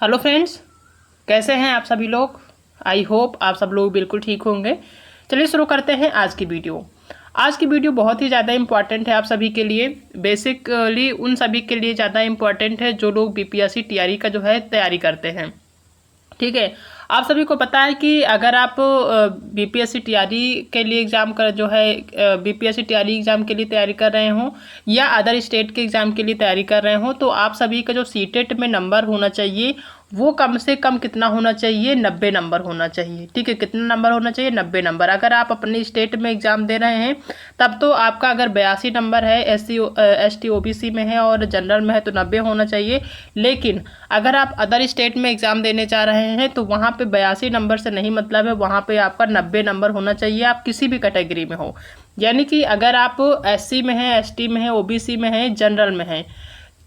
Hello friends, कैसे हैं आप सभी लोग। आई होप आप सब लोग बिल्कुल ठीक होंगे। चलिए शुरू करते हैं आज की वीडियो। आज की वीडियो बहुत ही ज़्यादा इम्पॉर्टेंट है आप सभी के लिए। बेसिकली उन सभी के लिए ज़्यादा इम्पॉर्टेंट है जो लोग बीपीएससी टीआरई का जो है तैयारी करते हैं। ठीक है, आप सभी को पता है कि अगर आप बीपीएससी टीआरई के लिए एग्ज़ाम कर जो है बीपीएससी टीआरई एग्ज़ाम के लिए तैयारी कर रहे हों या अदर स्टेट के एग्ज़ाम के लिए तैयारी कर रहे हों, तो आप सभी का जो सीटेट में नंबर होना चाहिए वो कम से कम कितना होना चाहिए, 90 नंबर होना चाहिए। ठीक है, कितना नंबर होना चाहिए, 90 नंबर। अगर आप अपने स्टेट में एग्ज़ाम दे रहे हैं तब तो आपका अगर 82 नंबर है, ST OBC में है और जनरल में है तो 90 होना चाहिए। लेकिन अगर आप अदर स्टेट में एग्ज़ाम देने जा रहे हैं तो वहाँ पे 82 नंबर से नहीं मतलब है, वहाँ पे आपका 90 नंबर होना चाहिए, आप किसी भी कैटेगरी में हो। यानी कि अगर आप SC में हैं, ST में हैं, OBC में हैं, जनरल में हैं,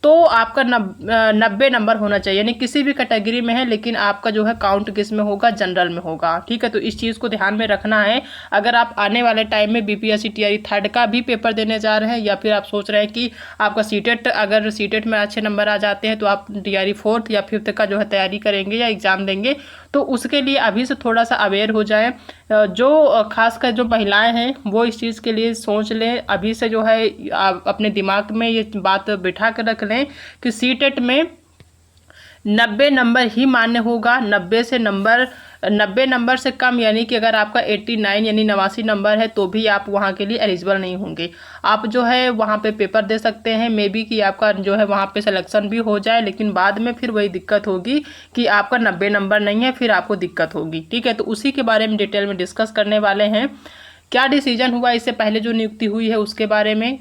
तो आपका 90 नंबर होना चाहिए। यानी किसी भी कैटेगरी में है लेकिन आपका जो है काउंट किस में होगा, जनरल में होगा। ठीक है, तो इस चीज़ को ध्यान में रखना है। अगर आप आने वाले टाइम में बीपीएससी टीआरई थर्ड का भी पेपर देने जा रहे हैं या फिर आप सोच रहे हैं कि आपका सीटेट, अगर सीटेट में अच्छे नंबर आ जाते हैं तो आप टीआरई फोर्थ या फिफ्थ का जो है तैयारी करेंगे या एग्ज़ाम देंगे, तो उसके लिए अभी से थोड़ा सा अवेयर हो जाएं। जो खासकर जो महिलाएं हैं वो इस चीज़ के लिए सोच लें अभी से, जो है अपने दिमाग में ये बात बिठा कर रख लें कि सीटेट में 90 नंबर ही मान्य होगा। 90 नंबर से कम, यानी कि अगर आपका 89 यानी 89 नंबर है तो भी आप वहाँ के लिए एलिजिबल नहीं होंगे। आप जो है वहाँ पे पेपर दे सकते हैं, मे बी कि आपका जो है वहाँ पे सिलेक्शन भी हो जाए, लेकिन बाद में फिर वही दिक्कत होगी कि आपका 90 नंबर नहीं है, फिर आपको दिक्कत होगी। ठीक है, तो उसी के बारे में डिटेल में डिस्कस करने वाले हैं। क्या डिसीजन हुआ इससे पहले जो नियुक्ति हुई है उसके बारे में।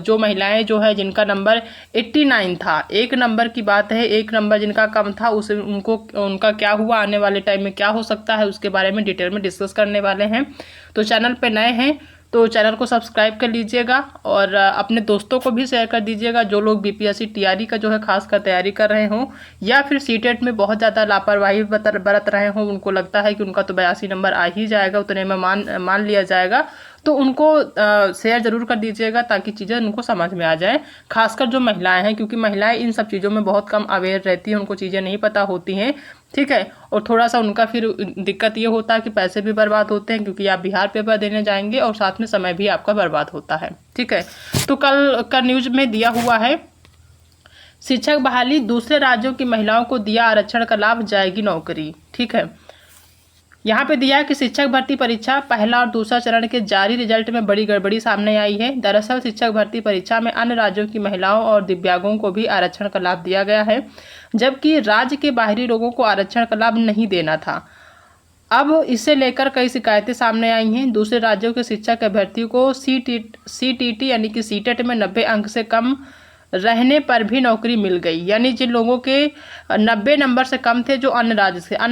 जो महिलाएं जो है जिनका नंबर 89 था, एक नंबर की बात है, एक नंबर जिनका कम था उसे उनका क्या हुआ, आने वाले टाइम में क्या हो सकता है, उसके बारे में डिटेल में डिस्कस करने वाले हैं। तो चैनल पे नए हैं तो चैनल को सब्सक्राइब कर लीजिएगा और अपने दोस्तों को भी शेयर कर दीजिएगा जो लोग बीपीएससी टीआरई का जो है खास कर तैयारी कर रहे हों या फिर सीटेट में बहुत ज़्यादा लापरवाही बरत रहे हों। उनको लगता है कि उनका तो 82 नंबर आ ही जाएगा, उतने में मान लिया जाएगा, तो उनको शेयर ज़रूर कर दीजिएगा ताकि चीज़ें उनको समझ में आ जाए। खासकर जो महिलाएं हैं, क्योंकि महिलाएं इन सब चीज़ों में बहुत कम अवेयर रहती हैं, उनको चीज़ें नहीं पता होती हैं। ठीक है, और थोड़ा सा उनका फिर दिक्कत ये होता है कि पैसे भी बर्बाद होते हैं, क्योंकि आप बिहार पेपर देने जाएंगे और साथ में समय भी आपका बर्बाद होता है। ठीक है, तो कल का न्यूज में दिया हुआ है, शिक्षक बहाली, दूसरे राज्यों की महिलाओं को दिया आरक्षण का लाभ, जाएगी नौकरी। ठीक है, यहाँ पे दिया कि शिक्षक भर्ती परीक्षा पहला और दूसरा चरण के जारी रिजल्ट में बड़ी गड़बड़ी सामने आई है। दरअसल शिक्षक भर्ती परीक्षा में अन्य राज्यों की महिलाओं और दिव्यांगों को भी आरक्षण का लाभ दिया गया है, जबकि राज्य के बाहरी लोगों को आरक्षण का लाभ नहीं देना था। अब इसे लेकर कई शिकायतें सामने आई हैं। दूसरे राज्यों के शिक्षक अभ्यर्थियों को सीटीटी यानी कि सीटेट में 90 अंक से कम रहने पर भी नौकरी मिल गई। यानी जिन लोगों के 90 नंबर से कम थे, जो अन्य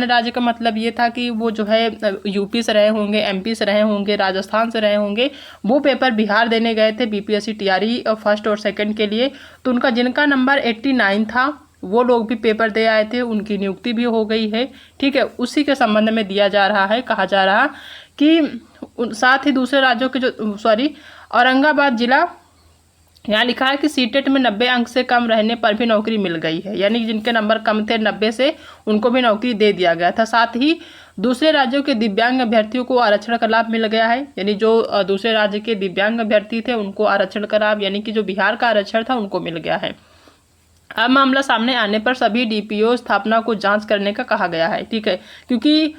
राज्य का मतलब ये था कि वो जो है यूपी से रहे होंगे, MP से रहे होंगे, राजस्थान से रहे होंगे, वो पेपर बिहार देने गए थे बीपीएससी टीआरई फर्स्ट और सेकंड के लिए, तो उनका जिनका नंबर 89 था वो लोग भी पेपर दे आए थे, उनकी नियुक्ति भी हो गई है। ठीक है, उसी के संबंध में दिया जा रहा है, कहा जा रहा कि साथ ही दूसरे राज्यों के औरंगाबाद जिला, यहाँ लिखा है कि सीटेट में 90 अंक से कम रहने पर भी नौकरी मिल गई है। यानी जिनके नंबर कम थे 90 से, उनको भी नौकरी दे दिया गया था। साथ ही दूसरे राज्यों के दिव्यांग अभ्यर्थियों को आरक्षण का लाभ मिल गया है। यानी जो दूसरे राज्य के दिव्यांग अभ्यर्थी थे उनको आरक्षण का लाभ, यानी कि जो बिहार का आरक्षण था उनको मिल गया है। अब मामला सामने आने पर सभी DPO स्थापना को जांच करने का कहा गया है। ठीक है, क्योंकि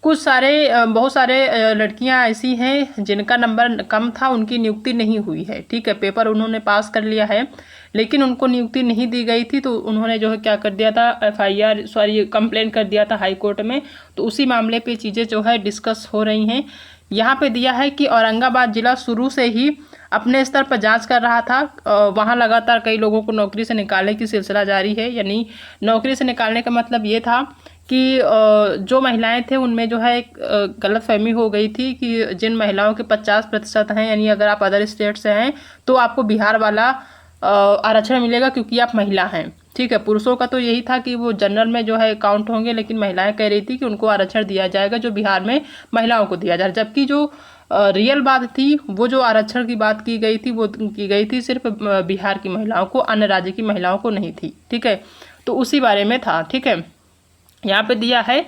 बहुत सारे लड़कियां ऐसी हैं जिनका नंबर कम था, उनकी नियुक्ति नहीं हुई है। ठीक है, पेपर उन्होंने पास कर लिया है लेकिन उनको नियुक्ति नहीं दी गई थी, तो उन्होंने जो है क्या कर दिया था, कंप्लेन कर दिया था हाई कोर्ट में। तो उसी मामले पे चीज़ें जो है डिस्कस हो रही हैं। यहाँ पे दिया है कि औरंगाबाद जिला शुरू से ही अपने स्तर पर जांच कर रहा था। वहाँ लगातार कई लोगों को नौकरी से निकालने की सिलसिला जारी है। यानी नौकरी से निकालने का मतलब ये था कि जो महिलाएं थे उनमें जो है एक गलतफहमी हो गई थी कि जिन महिलाओं के 50% हैं, यानी अगर आप अदर स्टेट से हैं तो आपको बिहार वाला आरक्षण मिलेगा क्योंकि आप महिला हैं। ठीक है, पुरुषों का तो यही था कि वो जनरल में जो है काउंट होंगे, लेकिन महिलाएं कह रही थी कि उनको आरक्षण दिया जाएगा जो बिहार में महिलाओं को दिया जा रहा है। जबकि जो रियल बात थी, वो जो आरक्षण की बात की गई थी वो की गई थी सिर्फ बिहार की महिलाओं को, अन्य राज्य की महिलाओं को नहीं थी। ठीक है, तो उसी बारे में था। ठीक है, यहाँ पे दिया है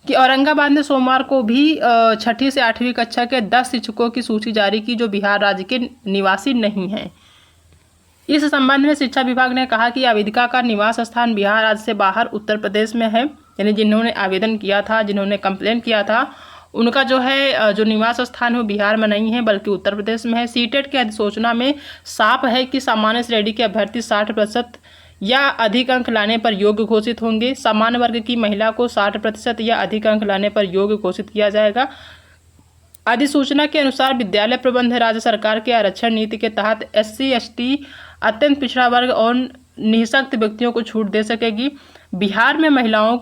कि औरंगाबाद ने सोमवार को भी 6ठी से 8वीं कक्षा के 10 शिक्षकों की सूची जारी की जो बिहार राज्य के निवासी नहीं हैं। इस संबंध में शिक्षा विभाग ने कहा कि आवेदिका का निवास स्थान बिहार राज्य से बाहर उत्तर प्रदेश में है, यानी जिन्होंने आवेदन किया था, जिन्होंने कंप्लेन किया था, उनका जो है जो निवास स्थान है वो बिहार में नहीं है बल्कि उत्तर प्रदेश में है। सीटेट की अधिसूचना में साफ है कि सामान्य श्रेणी के अभ्यर्थी 60% या अधिक अंक लाने पर योग्य घोषित होंगे। सामान्य वर्ग की महिला को 60% या अधिक अंक लाने पर योग्य घोषित किया जाएगा। अधिसूचना के अनुसार विद्यालय प्रबंध राज्य सरकार के आरक्षण नीति के तहत SC ST अत्यंत पिछड़ा वर्ग और निःशक्त व्यक्तियों को छूट दे सकेगी। बिहार में महिलाओं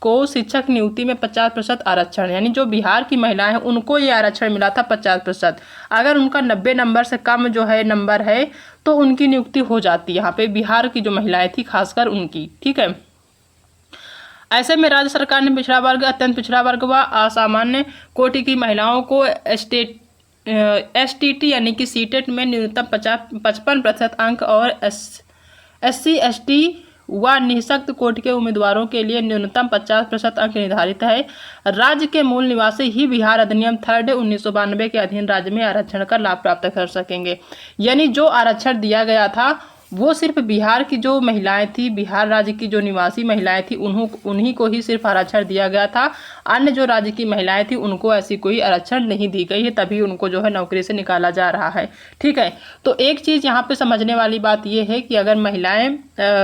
को शिक्षक नियुक्ति में 50% आरक्षण, यानी जो बिहार की महिलाएं हैं उनको ये आरक्षण मिला था 50%। अगर उनका 90 नंबर से कम जो है नंबर है तो उनकी नियुक्ति हो जाती है। यहाँ पे बिहार की जो महिलाएं थी खासकर उनकी, ठीक है। ऐसे में राज्य सरकार ने पिछड़ा वर्ग, अत्यंत पिछड़ा वर्ग व असामान्य कोटि की महिलाओं को STT यानी कि सीटेट में न्यूनतम 55% अंक और SC ST व निःशक्त कोटि के उम्मीदवारों के लिए न्यूनतम 50% अंक निर्धारित है। राज्य के मूल निवासी ही बिहार अधिनियम 3 1992 के अधीन राज्य में आरक्षण का लाभ प्राप्त कर सकेंगे। यानी जो आरक्षण दिया गया था वो सिर्फ बिहार की जो महिलाएं थी, बिहार राज्य की जो निवासी महिलाएं थी उन्हीं को ही सिर्फ आरक्षण दिया गया था। अन्य जो राज्य की महिलाएं थी उनको ऐसी कोई आरक्षण नहीं दी गई है, तभी उनको जो है नौकरी से निकाला जा रहा है, ठीक है। तो एक चीज़ यहाँ पे समझने वाली बात ये है कि अगर महिलाएं,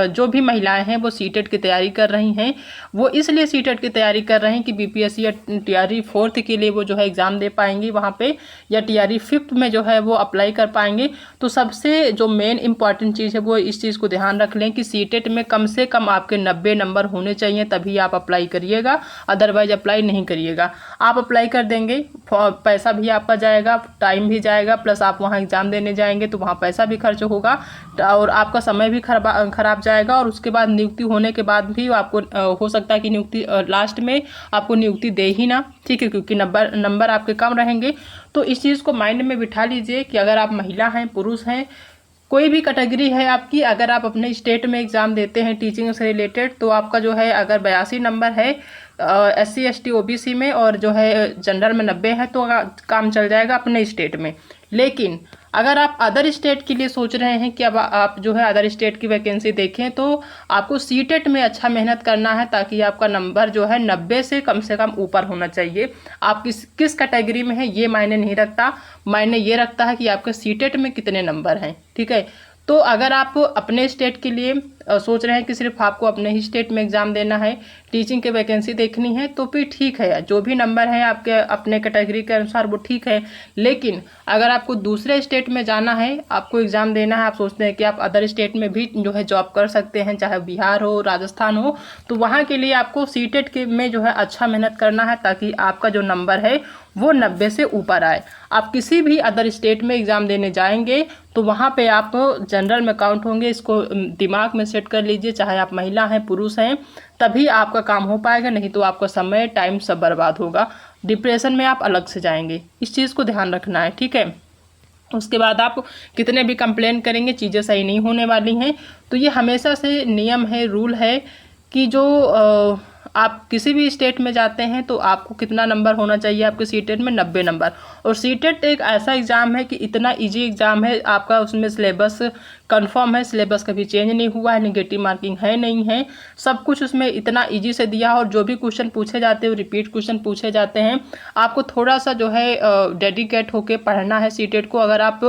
जो भी महिलाएं हैं वो सीटेट की तैयारी कर रही हैं, वो इसलिए सीटेट की तैयारी कर रही हैं कि BPSC या TRE 4th के लिए वो जो है एग्ज़ाम दे पाएंगी वहाँ पे, या TRE 5th में जो है वो अप्लाई कर पाएंगे। तो सबसे जो मेन इंपॉर्टेंट चीज़ वो इस चीज़ को ध्यान रख लें कि सीटेट में कम से कम आपके 90 नंबर होने चाहिए, तभी आप अप्लाई करिएगा, अदरवाइज अप्लाई नहीं करिएगा। आप अप्लाई कर देंगे, पैसा भी आपका जाएगा, टाइम भी जाएगा, प्लस आप वहाँ एग्ज़ाम देने जाएंगे तो वहाँ पैसा भी खर्च होगा और आपका समय भी खराब जाएगा। और उसके बाद नियुक्ति होने के बाद भी आपको हो सकता है कि नियुक्ति लास्ट में आपको नियुक्ति दे ही ना, ठीक है, क्योंकि नंबर आपके कम रहेंगे। तो इस चीज़ को माइंड में बिठा लीजिए कि अगर आप महिला हैं, पुरुष हैं, कोई भी कैटेगरी है आपकी, अगर आप अपने स्टेट में एग्ज़ाम देते हैं टीचिंग से रिलेटेड, तो आपका जो है अगर 82 नंबर है SC ST OBC में और जो है जनरल में 90 है तो काम चल जाएगा अपने स्टेट में। लेकिन अगर आप अदर स्टेट के लिए सोच रहे हैं कि अब आप जो है अदर स्टेट की वैकेंसी देखें, तो आपको सीटेट में अच्छा मेहनत करना है ताकि आपका नंबर जो है 90 से कम ऊपर होना चाहिए। आप किस कैटेगरी में है ये मायने नहीं रखता, मायने ये रखता है कि आपके सीटेट में कितने नंबर हैं, ठीक है। तो अगर आप अपने स्टेट के लिए सोच रहे हैं कि सिर्फ आपको अपने ही स्टेट में एग्ज़ाम देना है, टीचिंग की वैकेंसी देखनी है, तो फिर ठीक है, जो भी नंबर है आपके अपने कैटेगरी के अनुसार वो ठीक है। लेकिन अगर आपको दूसरे स्टेट में जाना है, आपको एग्ज़ाम देना है, आप सोचते हैं कि आप अदर स्टेट में भी जो है जॉब कर सकते हैं, चाहे बिहार हो, राजस्थान हो, तो वहाँ के लिए आपको सीटेट के में जो है अच्छा मेहनत करना है ताकि आपका जो नंबर है वो 90 से ऊपर आए। आप किसी भी अदर स्टेट में एग्ज़ाम देने जाएंगे तो वहाँ पे आप जनरल में काउंट होंगे, इसको दिमाग में सेट कर लीजिए, चाहे आप महिला हैं, पुरुष हैं, तभी आपका काम हो पाएगा, नहीं तो आपका समय, टाइम सब बर्बाद होगा, डिप्रेशन में आप अलग से जाएंगे। इस चीज़ को ध्यान रखना है, ठीक है। उसके बाद आप कितने भी कंप्लेन करेंगे चीज़ें सही नहीं होने वाली हैं। तो ये हमेशा से नियम है, रूल है कि जो आप किसी भी स्टेट में जाते हैं तो आपको कितना नंबर होना चाहिए आपके सीटेट में, 90 नंबर। और सीटेट एक ऐसा एग्ज़ाम है कि इतना इजी एग्ज़ाम है, आपका उसमें सिलेबस कंफर्म है, सिलेबस कभी चेंज नहीं हुआ है, नेगेटिव मार्किंग है नहीं है, सब कुछ उसमें इतना इजी से दिया। और जो भी क्वेश्चन पूछे जाते हैं रिपीट क्वेश्चन पूछे जाते हैं, आपको थोड़ा सा जो है डेडिकेट होके पढ़ना है सीटेट को। अगर आप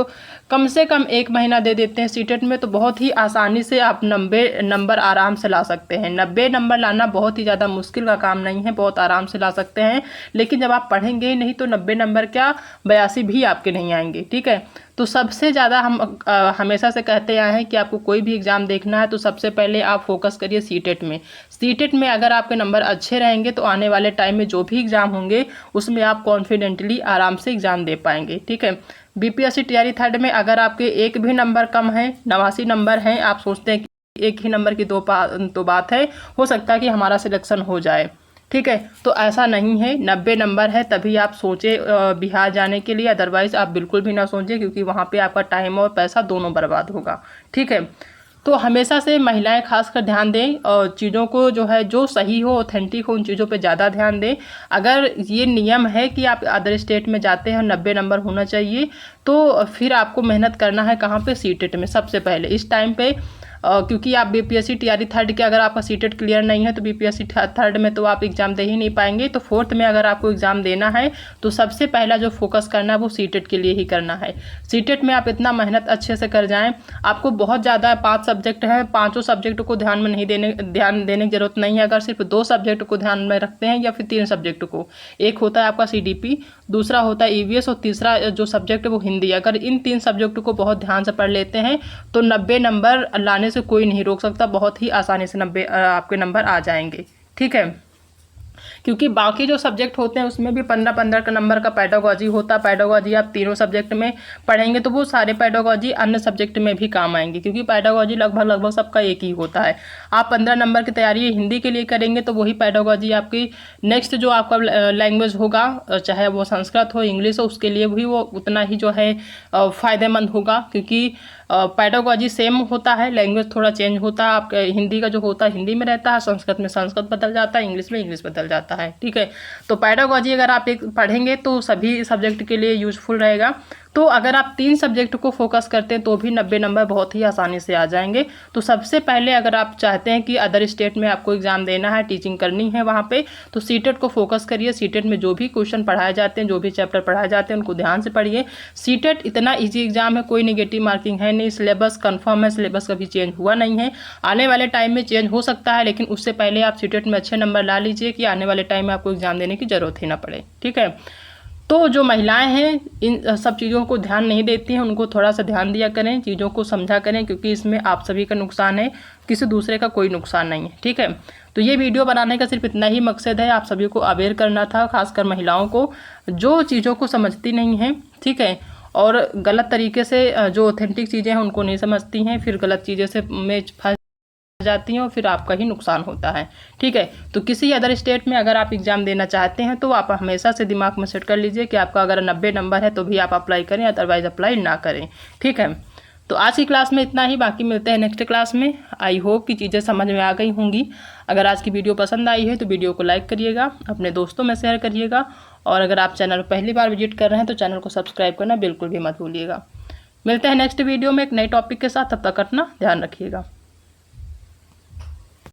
कम से कम 1 महीना दे देते हैं सीटेट में तो बहुत ही आसानी से आप 90 नंबर आराम से ला सकते हैं। 90 नंबर लाना बहुत ही ज़्यादा मुश्किल का काम नहीं है, बहुत आराम से ला सकते हैं। लेकिन जब आप पढ़ेंगे ही नहीं तो 90 नंबर क्या 82 भी आपके नहीं आएंगे, ठीक है। तो सबसे ज़्यादा हम हमेशा से कहते आए हैं कि आपको कोई भी एग्ज़ाम देखना है तो सबसे पहले आप फोकस करिए सीटेट में। सीटेट में अगर आपके नंबर अच्छे रहेंगे तो आने वाले टाइम में जो भी एग्ज़ाम होंगे उसमें आप कॉन्फिडेंटली आराम से एग्ज़ाम दे पाएंगे, ठीक है। BPSC TRE 3rd में अगर आपके एक भी नंबर कम है, 89 नंबर हैं, आप सोचते हैं कि एक ही नंबर की तो बात है, हो सकता है कि हमारा सिलेक्शन हो जाए, ठीक है। तो ऐसा नहीं है, 90 नंबर है तभी आप सोचे बिहार जाने के लिए, अदरवाइज़ आप बिल्कुल भी ना सोचें क्योंकि वहाँ पे आपका टाइम और पैसा दोनों बर्बाद होगा, ठीक है। तो हमेशा से महिलाएं खासकर ध्यान दें और चीज़ों को जो है जो सही हो, ऑथेंटिक हो, उन चीज़ों पे ज़्यादा ध्यान दें। अगर ये नियम है कि आप अदर स्टेट में जाते हैं 90 नंबर होना चाहिए, तो फिर आपको मेहनत करना है कहाँ पे, सीटेट में सबसे पहले इस टाइम पे। क्योंकि आप बीपीएससी टीआरई थर्ड के अगर आपका सीटेट क्लियर नहीं है तो बीपीएससी थर्ड में तो आप एग्ज़ाम दे ही नहीं पाएंगे। तो फोर्थ में अगर आपको एग्ज़ाम देना है तो सबसे पहला जो फोकस करना है वो सीटेट के लिए ही करना है। सीटेट में आप इतना मेहनत अच्छे से कर जाएं, आपको बहुत ज़्यादा 5 सब्जेक्ट हैं, 5 सब्जेक्ट को ध्यान देने की ज़रूरत नहीं है। अगर सिर्फ 2 सब्जेक्ट को ध्यान में रखते हैं या फिर 3 सब्जेक्ट को, एक होता है आपका सीडीपी, दूसरा होता है ईवीएस और तीसरा जो सब्जेक्ट है वो हिंदी। अगर इन 3 सब्जेक्ट को बहुत ध्यान से पढ़ लेते हैं तो 90 नंबर लाने से कोई नहीं रोक सकता, बहुत ही आसानी से 90 आपके नंबर आ जाएंगे। ठीक है, क्योंकि बाकी जो सब्जेक्ट होते हैं उसमें भी 15-15 का नंबर का पेडागोजी होता है। पेडागोजी आप तीनों सब्जेक्ट में पढ़ेंगे तो वो सारे पेडागोजी अन्य सब्जेक्ट में भी काम आएंगे, क्योंकि पेडागोजी लगभग सबका एक ही होता है। आप 15 नंबर की तैयारी हिंदी के लिए करेंगे तो वही पेडागोजी आपकी नेक्स्ट जो आपका लैंग्वेज होगा, चाहे वो संस्कृत हो, इंग्लिश हो, उसके लिए भी वो उतना ही जो है फ़ायदेमंद होगा। क्योंकि पेडागोजी सेम होता है, लैंग्वेज थोड़ा चेंज होता है। आपके हिंदी का जो होता है हिंदी में रहता है, संस्कृत में संस्कृत बदल जाता है, इंग्लिश में इंग्लिश बदल जाता है। ठीक है, तो पेडागोजी अगर आप एक पढ़ेंगे तो सभी सब्जेक्ट के लिए यूजफुल रहेगा। तो अगर आप 3 सब्जेक्ट को फोकस करते हैं तो भी 90 नंबर बहुत ही आसानी से आ जाएंगे। तो सबसे पहले अगर आप चाहते हैं कि अदर स्टेट में आपको एग्जाम देना है, टीचिंग करनी है वहाँ पे, तो सीटेट को फोकस करिए। सीटेट में जो भी क्वेश्चन पढ़ाए जाते हैं, जो भी चैप्टर पढ़ाए जाते हैं, उनको ध्यान से पढ़िए। सीटेट इतना ईजी एग्जाम है, कोई नेगेटिव मार्किंग है नहीं, सिलेबस कन्फर्म है, सिलेबस कभी चेंज हुआ नहीं है। आने वाले टाइम में चेंज हो सकता है, लेकिन उससे पहले आप सीटेट में अच्छे नंबर ला लीजिए कि आने वाले टाइम में आपको एग्जाम देने की जरूरत ही ना पड़े। ठीक है, तो जो महिलाएं हैं इन सब चीज़ों को ध्यान नहीं देती हैं, उनको थोड़ा सा ध्यान दिया करें, चीज़ों को समझा करें, क्योंकि इसमें आप सभी का नुकसान है, किसी दूसरे का कोई नुकसान नहीं है। ठीक है, तो ये वीडियो बनाने का सिर्फ इतना ही मकसद है, आप सभी को अवेयर करना था, खासकर महिलाओं को जो चीज़ों को समझती नहीं हैं। ठीक है, और गलत तरीके से जो ऑथेंटिक चीज़ें हैं उनको नहीं समझती हैं, फिर गलत चीज़ें से में फंस जाती हैं और फिर आपका ही नुकसान होता है। ठीक है, तो किसी अदर स्टेट में अगर आप एग्जाम देना चाहते हैं तो आप हमेशा से दिमाग में सेट कर लीजिए कि आपका अगर 90 नंबर है तो भी आप अप्लाई करें, अदरवाइज अप्लाई ना करें। ठीक है, तो आज की क्लास में इतना ही, बाकी मिलते हैं नेक्स्ट क्लास में। आई होप कि चीज़ें समझ में आ गई होंगी। अगर आज की वीडियो पसंद आई है तो वीडियो को लाइक करिएगा, अपने दोस्तों में शेयर करिएगा, और अगर आप चैनल पहली बार विजिट कर रहे हैं तो चैनल को सब्सक्राइब करना बिल्कुल भी मत भूलिएगा। मिलते हैं नेक्स्ट वीडियो में एक नए टॉपिक के साथ, तब तक अपना ध्यान रखिएगा।